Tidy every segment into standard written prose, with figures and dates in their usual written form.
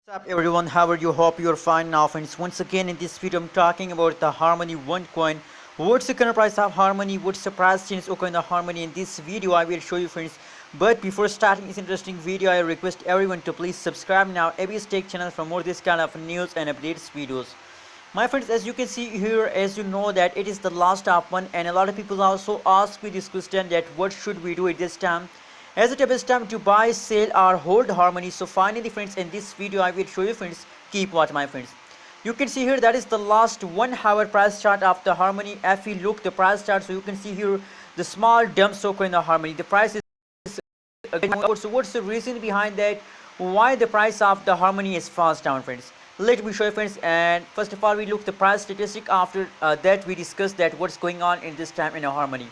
What's up everyone, how are you? Hope you're fine now friends. Once again in this video I'm talking about the Harmony 1 coin. What's the current price of Harmony? What's the price change occur in the Harmony? In this video I will show you friends. But before starting this interesting video, I request everyone to please subscribe now ABS Tech channel for more this kind of news and updates videos. My friends, as you can see here, as you know that it is the last of one, and a lot of people also ask me this question that what should we do at this time. As it is time to buy, sell or hold Harmony. So finally friends, in this video I will show you friends. Keep watch my friends. You can see here that is the last 1 hour price chart of the Harmony. If we look the price chart, so you can see here the small dump soaker in the Harmony. The price is so what's the reason behind that? Why the price of the Harmony is fast down friends? Let me show you friends. And first of all we look the price statistic. After that we discuss that what's going on in this time in a Harmony.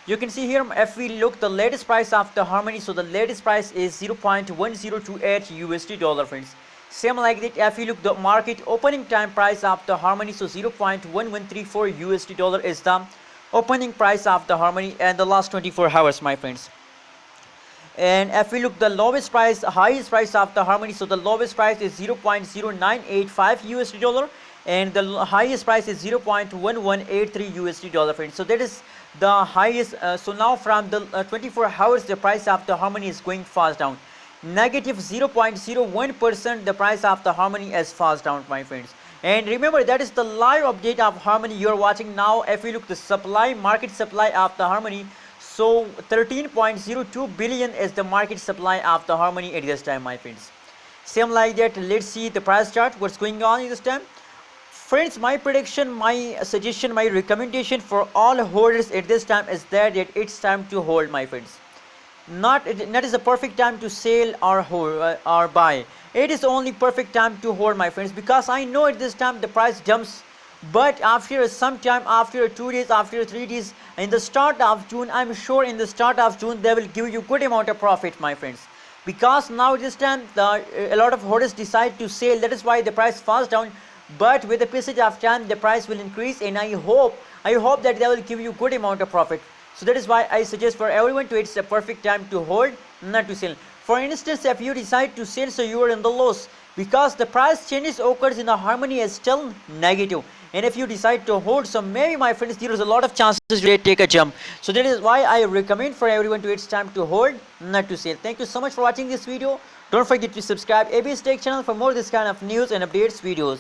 You can see here if we look the latest price of the Harmony, so the latest price is 0.1028 USD dollar friends. Same like that if we look the market opening time price of the Harmony, so 0.1134 USD dollar is the opening price of the Harmony and the last 24 hours my friends. And if we look the lowest price, highest price of the Harmony, so the lowest price is 0.0985 USD dollar and the highest price is 0.1183 USD dollar friends. So that is the highest. So now from the 24 hours the price of the Harmony is going fast down. Negative 0.01% the price of the Harmony is fast down my friends. And remember that is the live update of Harmony you are watching now. If we look the supply, market supply of the Harmony, so 13.02 billion is the market supply of the Harmony at this time my friends. Same like that, let's see the price chart what's going on in this time. Friends, my prediction, my suggestion, my recommendation for all holders at this time is that it's time to hold my friends. Not is a perfect time to sell or hold or buy. It is only perfect time to hold my friends, because I know at this time the price jumps, but after some time, after 2 days, after 3 days, in the start of June, I'm sure in the start of June they will give you good amount of profit my friends, because now this time a lot of holders decide to sell. That is why the price falls down. But with the passage of time the price will increase, and I hope that they will give you good amount of profit. So that is why I suggest for everyone to, it's a perfect time to hold, not to sell. For instance, if you decide to sell, so you are in the loss, because the price changes occurs in the Harmony is still negative. And if you decide to hold, so maybe my friends there is a lot of chances to take a jump. So that is why I recommend for everyone to, it's time to hold, not to sell. Thank you so much for watching this video. Don't forget to subscribe ABS Tech channel for more this kind of news and updates videos.